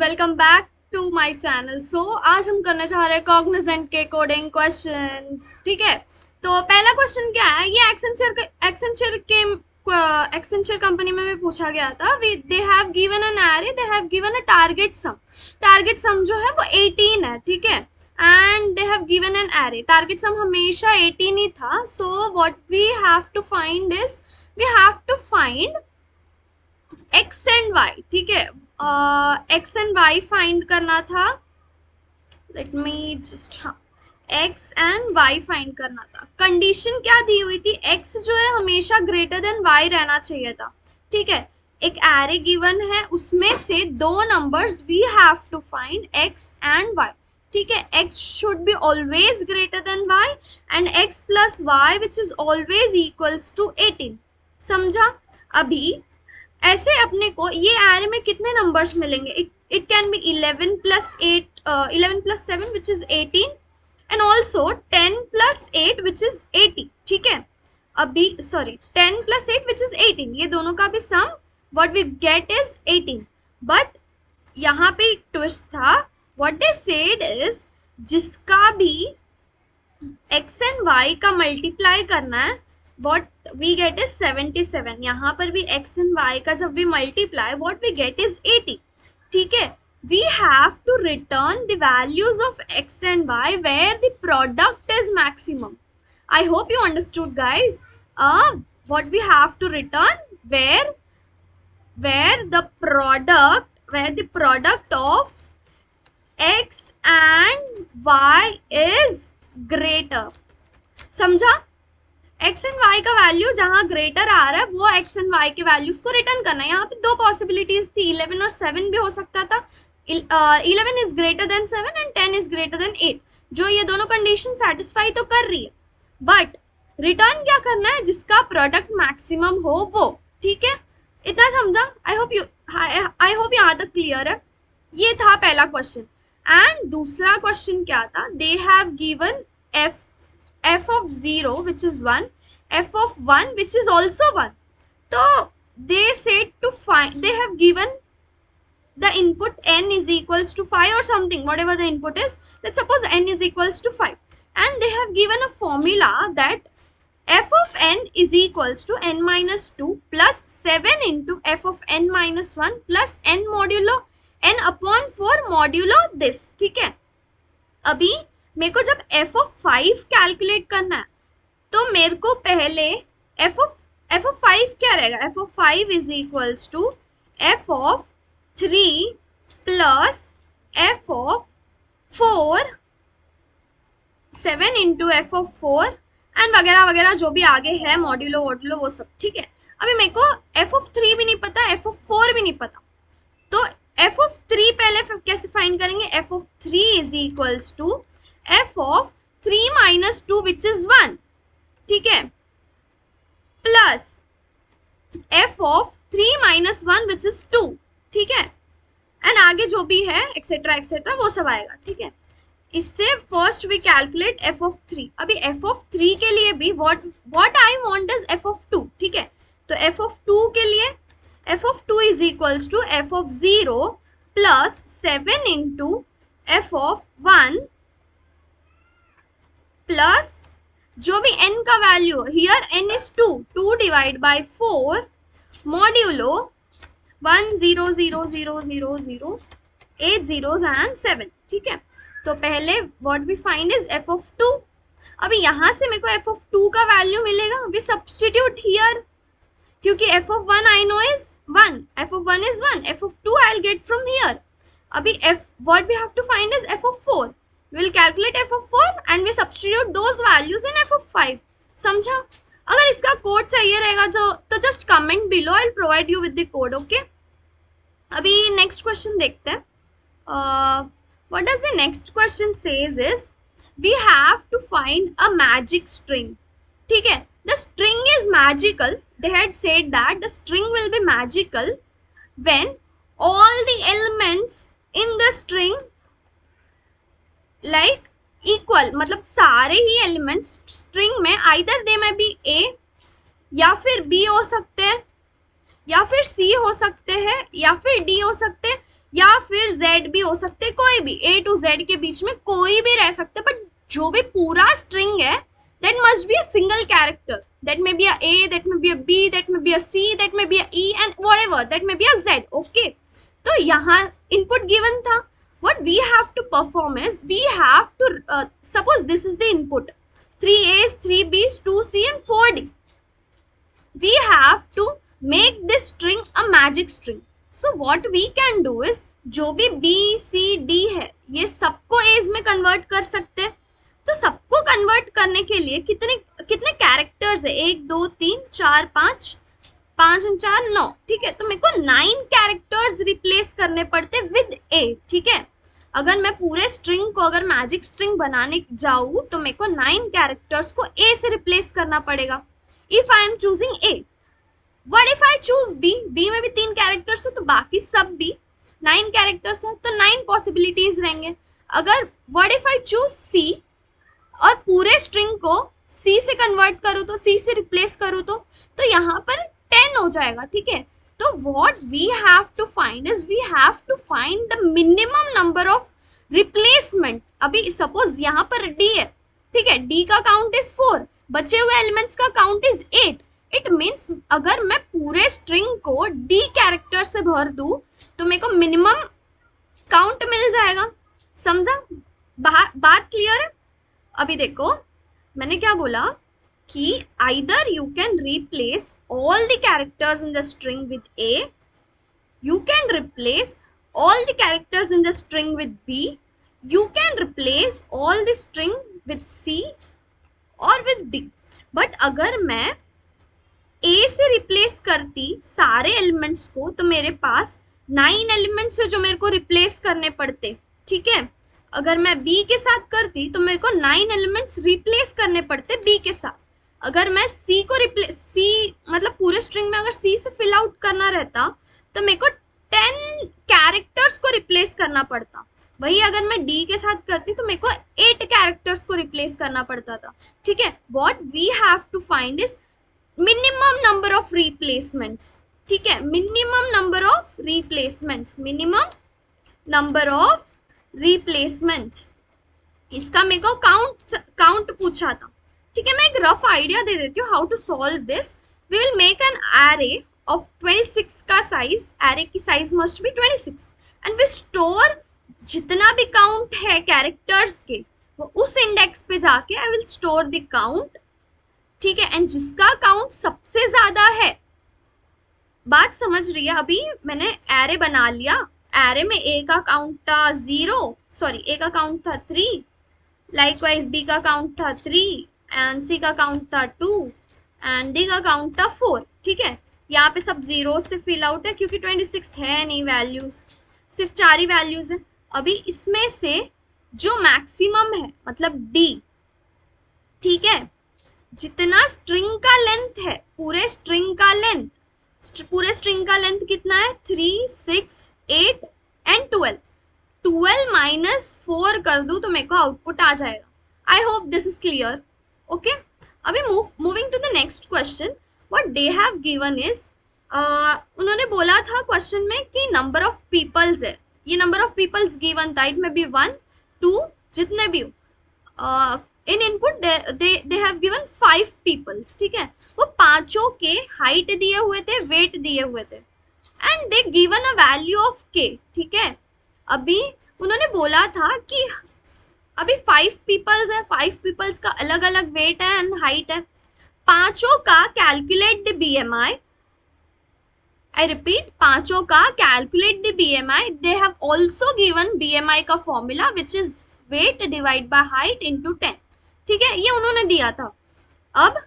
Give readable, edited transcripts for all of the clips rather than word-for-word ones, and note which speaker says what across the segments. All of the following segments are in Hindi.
Speaker 1: Welcome back to my channel. आज हम करने जा रहे हैं कॉग्निजेंट के कोडिंग क्वेश्चंस। ठीक है, तो पहला क्वेश्चन क्या है, ये एक्सेंचर कंपनी में भी पूछा गया था। They have given an array, they have given a target sum जो है वो 18 है। ठीक है, and they have given an array. Target sum हमेशा 18 ही था। So what we have to find is, we have to find x and Y. ठीक है, एक्स एंड वाई फाइंड करना था। लेट मी जस्ट, हाँ, एक्स एंड वाई फाइंड करना था। कंडीशन क्या दी हुई थी, एक्स जो है हमेशा ग्रेटर देन वाई रहना चाहिए था। ठीक है, एक एरे गिवन है, उसमें से दो numbers we have to find, x and Y. ठीक है, x should be always greater than y and x plus y which is always equals to 18। समझा? अभी ऐसे अपने को ये एरे में कितने नंबर्स मिलेंगे, it can be 11 plus 8, 11 plus 7 which is 18 and also 10 plus 8 which is 80। ठीक है, अभी सॉरी 10 प्लस 8 विच इज 18, ये दोनों का भी sum what we get is 18। But यहाँ पे एक ट्विस्ट था, व्हाट दे सेड इज जिसका भी x एंड y का मल्टीप्लाई करना है, what we get is 77। यहाँ पर भी x and y का जब we multiply, what we get is 80। ठीक है, we have to return the values of x and y where the product is maximum। I hope you understood, guys। what we have to return, where the product of x and y is greater। समझा? एक्स एंड वाई का वैल्यू जहां ग्रेटर आ रहा है वो एक्स एंड वाई के वैल्यूज को रिटर्न करना है। यहाँ पे दो पॉसिबिलिटीज थी, 11 और 7 भी हो सकता था। 11 is greater than 7 and 10 is greater than 8, जो ये दोनों कंडीशन सेटिस्फाई तो कर रही है, बट रिटर्न क्या करना है, जिसका प्रोडक्ट मैक्सिमम हो वो। ठीक है, इतना समझा? आई होप यहाँ तक क्लियर है। ये था पहला क्वेश्चन। एंड दूसरा क्वेश्चन क्या था, they have given f of 0 which is 1, f of 1 which is also 1। so they said to find, they have given the input n is equals to 5 or something, whatever the input is, let's suppose n is equals to 5, and they have given a formula that f of n is equals to n minus 2 plus 7 into f of n minus 1 plus n modulo n upon 4 modulo this। ठीक है, अभी मेरे को जब f of 5 कैलकुलेट करना है तो मेरे को पहले f of 5 क्या रहेगा, f of 5 is equals to f of 3 plus f of 4, 7 into f of 4 and वगैरह वगैरह जो भी आगे है, मॉड्यूलो वॉड्यूलो वो सब। ठीक है, अभी मेरे को f of 3 भी नहीं पता, f of 4 भी नहीं पता, तो f of 3 पहले कैसे फाइंड करेंगे, f of 3 is equals to f of 3 minus 2 which is 1। ठीक है, plus f of 3 minus 1 which is 2। ठीक है, एंड आगे जो भी है एक्सेट्रा एक्सेट्रा वो सब आएगा। ठीक है, इससे first we calculate f of 3। अभी f of 3 के लिए भी what I want is f of 2। ठीक है, तो f of 2 के लिए f of 2 is equals to f of 0 plus 7 into f of 1 plus जो भी n का value, here n is 2 divide by 4 modulo 1 0 0 0 0 0 8 zeros and 7। ठीक है, तो पहले what we find is f of 2। अभी यहाँ से मेरे को f of 2 का वैल्यू मिलेगा, वी सब्सटीट्यूट हियर, क्योंकि f of 1 I know is 1, f of 1 is 1, f of 2 I'll get from here। अभी what we have to find is f of 4, we will calculate f of 4 and we substitute those values in f of 5। समझा? अगर इसका कोड चाहिए रहेगा तो just comment below, I will provide you with the code. Okay, अभी नेक्स्ट क्वेश्चन देखते हैं। What does the next question says is, we have to find a magic string. ठीक है, the string is magical, they had said that the string will be magical when all the elements in the string like equal, मतलब सारे ही एलिमेंट्स स्ट्रिंग में आइदर दे में बी ए या फिर बी हो सकते हैं, या फिर सी हो सकते हैं, या फिर डी हो सकते हैं, या फिर z भी हो सकते, कोई भी a to z के बीच में कोई भी रह सकते, बट जो भी पूरा स्ट्रिंग है that must be a single character. That may be a A, that may be a B, that may be a C, that may be a E, and whatever, that may be a Z. Okay. तो यहाँ input given था. What we have to perform is we have to suppose this is the input, 3 A's, 3 B's, 2 C, and 4 D. We have to make this string a magic string. So what we can do is जो भी B, C, D है ये सबको A's में convert कर सकते हैं. तो सबको कन्वर्ट करने के लिए कितने कितने कैरेक्टर्स है, 1 2 3 4 5 5 और 4 9, ठीक है. तो मेरे को 9 कैरेक्टर्स रिप्लेस करने पड़ते विद ए, ठीक है. अगर मैं पूरे स्ट्रिंग को अगर मैजिक स्ट्रिंग बनाने जाऊँ तो मेरे को 9 कैरेक्टर्स को ए से रिप्लेस करना पड़ेगा if I am choosing A. What if I choose B, B में भी 3 कैरेक्टर्स है तो बाकी सब भी 9 कैरेक्टर्स है, तो 9 पॉसिबिलिटीज रहेंगे. अगर व्हाट इफ आई चूज सी और पूरे स्ट्रिंग को C से कन्वर्ट करूँ तो C से रिप्लेस करूँ तो यहाँ पर 10 हो जाएगा, ठीक है. तो what we have to find is we have to find the minimum number of replacement. अभी सपोज यहाँ पर D है, ठीक है, D का काउंट इज 4, बचे हुए एलिमेंट्स का काउंट इज 8. इट मीन्स अगर मैं पूरे स्ट्रिंग को D कैरेक्टर से भर दूँ तो मेरे को मिनिमम काउंट मिल जाएगा. समझा? बात क्लियर है? अभी देखो मैंने क्या बोला कि either you can replace all the characters in the string with A, you can replace all the characters in the string with B, you can replace all the string with C or with D. but अगर मैं A से रिप्लेस करती सारे एलिमेंट्स को तो मेरे पास 9 एलिमेंट्स है जो मेरे को रिप्लेस करने पड़ते, ठीक है. अगर मैं B के साथ करती तो मेरे को 9 एलिमेंट्स रिप्लेस करने पड़ते B के साथ. अगर मैं C को C मतलब पूरे स्ट्रिंग में अगर C से फिल आउट करना रहता तो मेरे को 10 कैरेक्टर्स को रिप्लेस करना पड़ता. वही अगर मैं D के साथ करती तो मेरे को 8 कैरेक्टर्स को रिप्लेस करना पड़ता था, ठीक है. What we have to find is minimum number of replacements, ठीक है. Minimum number of replacements, minimum number of replacements. इसका मेरे को काउंट पूछा था, ठीक है. मैं एक रफ आइडिया दे देती हूँ how to solve this. We will make an array of 26 का साइज, एरे की size must be 26 and we store जितना भी काउंट है कैरेक्टर्स के वो उस इंडेक्स पे जाके I will store the count, ठीक है. एंड जिसका काउंट सबसे ज्यादा है, बात समझ रही है? अभी मैंने एरे बना लिया, एरे में ए का काउंट था 0, सॉरी ए का काउंट था 3, लाइकवाइज बी का काउंट था 3 एंड सी का काउंट था 2 एंड डी का काउंट था 4, ठीक है. यहाँ पे सब जीरो से फिल आउट है क्योंकि 26 है नहीं वैल्यूज, सिर्फ 4 ही वैल्यूज है. अभी इसमें से जो मैक्सिमम है मतलब डी, ठीक है, जितना स्ट्रिंग का लेंथ है, पूरे स्ट्रिंग का लेंथ कितना है 3 6 8 एंड 12 माइनस 4 कर दूं तो मेरे को आउटपुट आ जाएगा. I hope this is clear. Okay, अभी moving to the next question. What they have given is, उन्होंने बोला था क्वेश्चन में कि नंबर ऑफ पीपल्स है. ये नंबर ऑफ पीपल्स गिवन था, इट में बी 1 2 जितने भी हो. In input they have given 5 peoples, ठीक है. वो पांचों के हाइट दिए हुए थे, वेट दिए हुए थे and they given a value of के, ठीक है. अभी उन्होंने बोला था कि अभी 5 पीपल्स है, 5 पीपल्स का अलग अलग वेट है एंड हाइट है. पांचों का calculate the BMI. I repeat, पांचों का calculate the BMI. They have also given BMI का formula which is weight divide by height into 10, ठीक है. ये उन्होंने दिया था. अब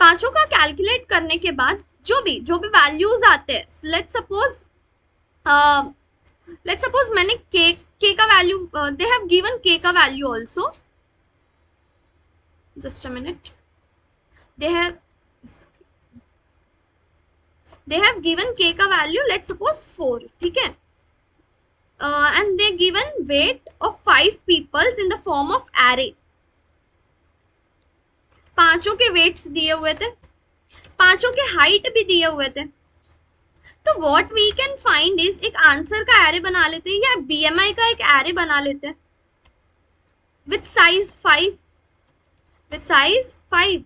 Speaker 1: पांचों का कैलकुलेट करने के बाद जो भी वैल्यूज आते हैं, लेट्स सपोज मैंने के का value, they have given k का value also, just a minute, they have given k का वैल्यू लेट्स सपोज 4, ठीक है. And they given weight of 5 peoples in the form of array. पांचों के वेट्स दिए हुए थे, पांचों के हाइट भी दिए हुए थे. तो what we can find is, एक आंसर का एरे बना लेते हैं या बीएमआई का एक एरे बना लेते हैं विथ साइज 5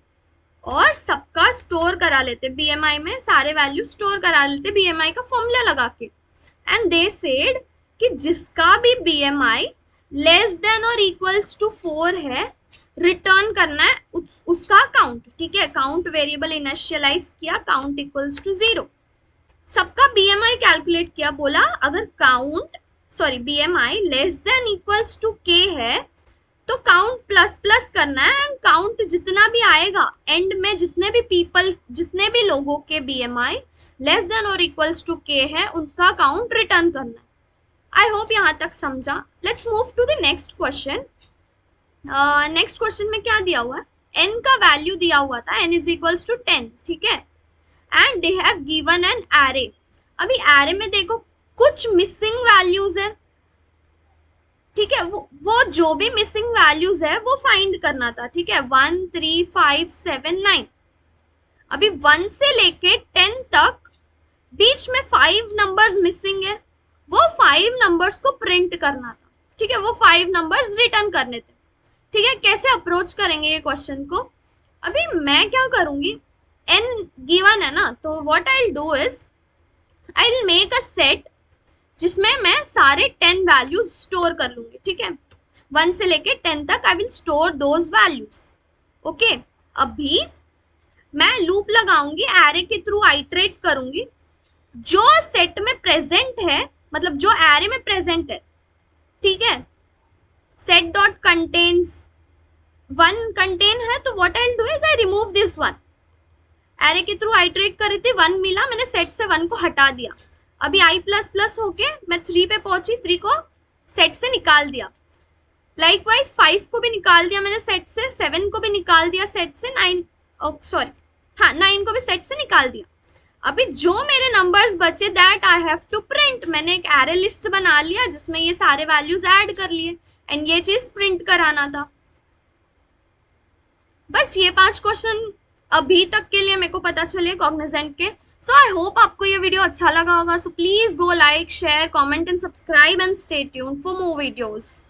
Speaker 1: और सबका स्टोर करा लेते बीएमआई में, सारे वैल्यू स्टोर करा लेते बीएमआई का फॉर्मूला लगा के। एंड दे सेड कि जिसका भी बीएमआई लेस देन और इक्वल्स टू 4 है रिटर्न करना है उसका काउंट, ठीक है। काउंट वेरिएबल इनिशियलाइज किया, काउंट इक्वल्स टू 0, सबका बीएमआई कैलकुलेट किया, बोला अगर BMI less than equals to k है तो काउंट प्लस प्लस करना है एंड काउंट जितना भी आएगा एंड में जितने भी लोगों के बीएमआई लेस देन और इक्वल्स टू के है उनका काउंट रिटर्न करना है। आई होप यहाँ तक समझा। Let's move to the next question. Next question में क्या दिया हुआ है, n का वैल्यू दिया हुआ था, n इज इक्वल्स टू 10, ठीक है। And they have given an array. अभी एरे में देखो कुछ मिसिंग वैल्यूज है, ठीक है। वो जो भी मिसिंग वैल्यूज है वो फाइंड करना था, ठीक है। 1 3 5 7 9। अभी 1 से लेके 10 तक बीच में 5 नंबर्स मिसिंग है, वो 5 नंबर्स को प्रिंट करना था, ठीक है। वो 5 नंबर्स रिटर्न करने थे, ठीक है। कैसे अप्रोच करेंगे ये क्वेश्चन को, अभी मैं क्या करूंगी, n गिवन है ना, तो what I will do is I will make a set जिसमें मैं सारे 10 वैल्यूज स्टोर कर लूंगी, ठीक है। 1 से लेके 10 तक I will store those values, okay. अभी मैं लूप लगाऊंगी, एरे के थ्रू आइटरेट करूंगी, जो सेट में प्रेजेंट है, मतलब जो एरे में प्रेजेंट है, ठीक है। सेट डॉट कंटेन्स 1 कंटेन है, तो what I will do is I remove this 1। Array के थ्रू आइटरेट कर रही थी, 1 मिला, मैंने सेट से 1 को हटा दिया। अभी i प्लस प्लस होके मैं 3 पे पहुंची, 3 को सेट से निकाल दिया। लाइकवाइज 5 को भी निकाल दिया मैंने सेट से, 7 को भी निकाल दिया सेट से, 9 को भी सेट से निकाल दिया। अभी जो मेरे नंबर्स बचे that I have to print. मैंने एक एरे लिस्ट बना लिया जिसमें ये सारे वैल्यूज ऐड कर लिए एंड ये चीज प्रिंट कराना था। बस ये 5 क्वेश्चन अभी तक के लिए मेरे को पता चले कॉग्निजेंट के। सो आई होप आपको ये वीडियो अच्छा लगा होगा। So please go like, share, comment and subscribe and stay tuned for more videos.